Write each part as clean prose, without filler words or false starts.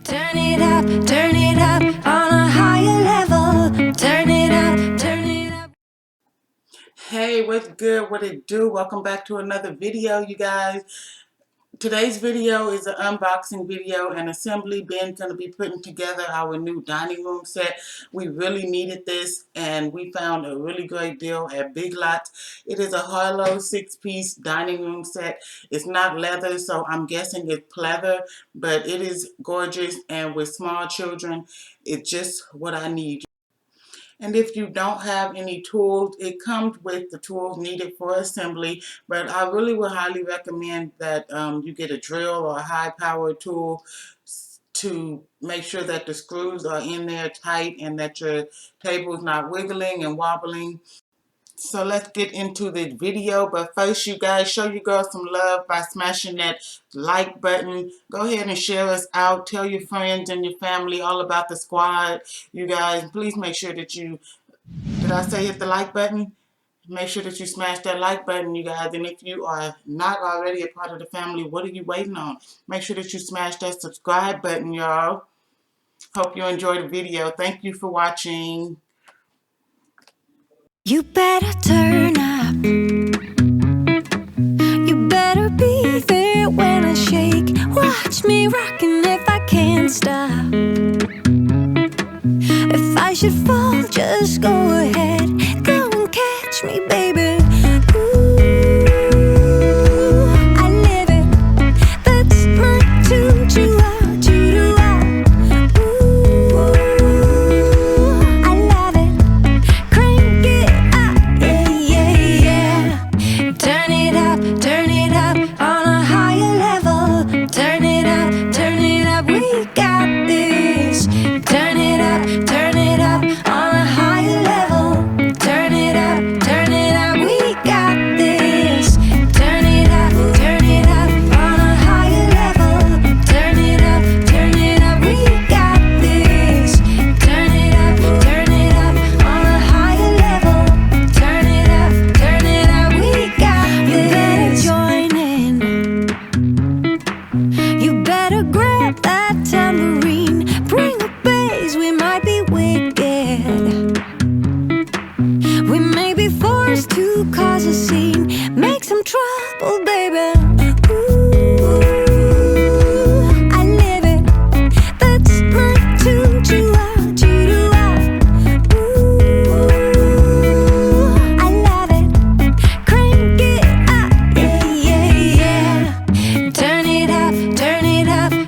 Turn it up on a higher level. Turn it up, turn it up. Hey, what's good? What it do? Welcome back to another video, you guys. Today's video is an unboxing video and assembly. Ben's going to be putting together our new dining room set. We really needed this and we found a really great deal at Big Lots. It is a Harlow 6-piece dining room set. It's not leather, so I'm guessing it's pleather, but it is gorgeous, and with small children, it's just what I need. And if you don't have any tools, it comes with the tools needed for assembly. But I really would highly recommend that you get a drill or a high-powered tool to make sure that the screws are in there tight and that your table is not wiggling and wobbling. So let's get into the video. But first, you guys, show you girls some love by smashing that like button. Go ahead and share us out. Tell your friends and your family all about the squad. You guys, please make sure that you, did I say hit the like button? Make sure that you smash that like button, you guys. And if you are not already a part of the family, what are you waiting on? Make sure that you smash that subscribe button, y'all. Hope you enjoyed the video. Thank you for watching. You better turn up. You better be there when I shake. Watch me rockin' if I can't stop. If I should fall, just go ahead. Go and catch me, baby. Ooh, I live it. That's my tune. Choo-ah. Ooh, I love it. Crank it up, yeah. Turn it up on a higher level. Turn it up, we got this. Turn it up on a higher level. Turn it up, we got this. Turn it up on a higher level. Turn it up, we got this. Turn it up on a higher level. Turn it up, we got this. You better join in. You better grab that tambourine. Bring the bass, we might be wicked. We may be forced to cause a scene. Make some trouble, baby. Ooh, I live it. That's my tune. Choo-ah. Ooh, I love it. Crank it up, yeah. Turn it up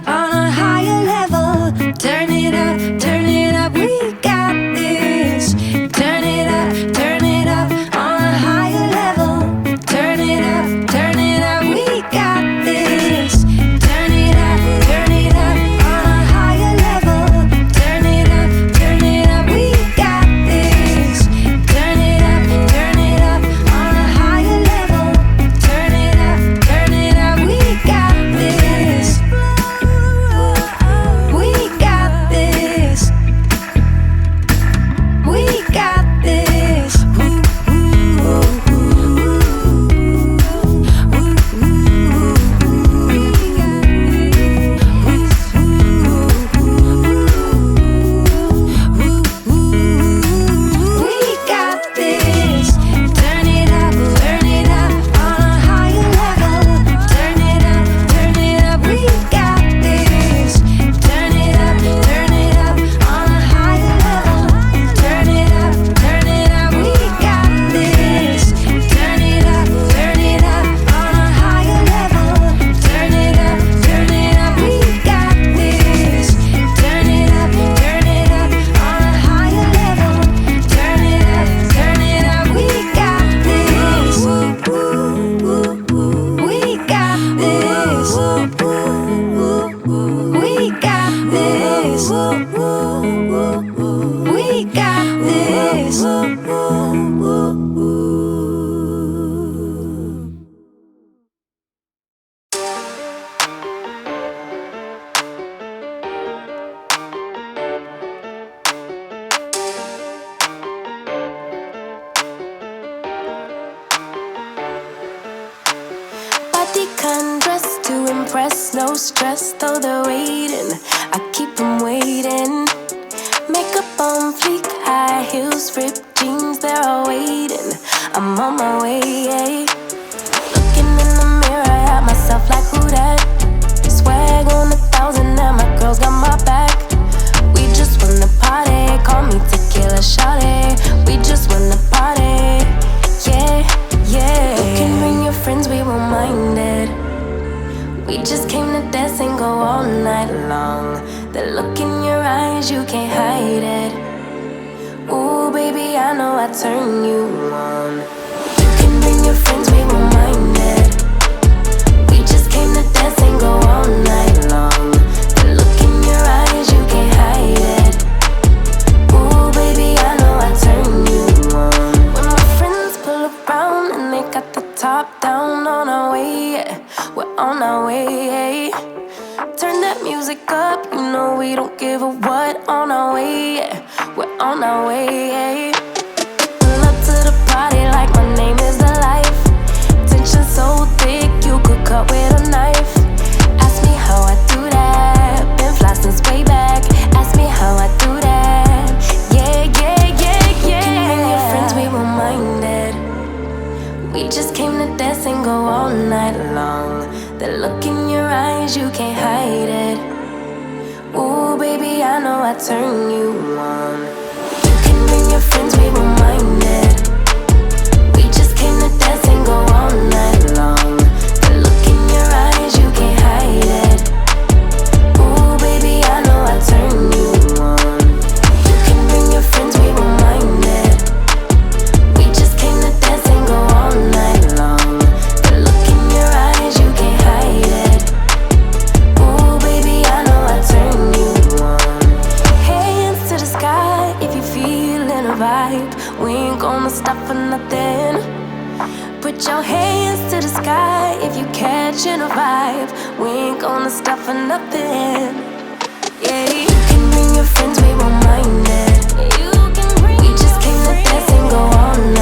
on a higher level. Turn it up, we got this. Turn it up on a higher level. Turn it up, we got this. Turn it up on a higher level. Turn it up, we got this. Turn it up on a higher level. Turn it up, we got this. We got this. We got this. We got this. Turn it up on a higher level. Turn it up, we got this. Turn it up on a higher level. Turn it up, we got this. Turn it up on a higher level. Turn it up, we got this. Turn it up on a higher level. Turn it up, we got this. We got this. We got this. We got this. Body dressed to impress, no stress, though they're waiting. I keep The look in your eyes, you can't hide it. Ooh, baby, I know I turn you on. You can bring your friends, we won't mind it. We just came to dance and go all night long. The look in your eyes, you can't hide it. Ooh, baby, I know I turn you on. When my friends pull around and they got the top down, on our way, yeah, we're on our way. Turn that music up, you know we don't give a what. On our way, yeah, we're on our way. Pull up to the party like my name is the life. Tension so thick, you could cut with a knife. Ask me how I do that, been fly since way back. Ask me how I do that, yeah, yeah, yeah, yeah. You can bring your friends, we won't mind it. We just came to dance and go all night long. The look in your eyes, you can't hide it. Ooh, baby, I know I turn you on. You can bring your friends, we won't mind it. We just came to dance and go all night long. The look in your eyes, you can't hide it. Ooh, baby, I know I turn you on. You can bring your friends, we won't mind it. We just came to dance and go all night long. The look in your eyes, you can't hide it. Ooh, baby, I know I turn you on. Hands to the sky if you're feeling a vibe. We ain't gonna stop for nothing. Put your hands to the sky if you catching a vibe. We ain't gonna stop for nothing. Yeah, you can bring your friends, we won't mind it. We just came to dance and go all night.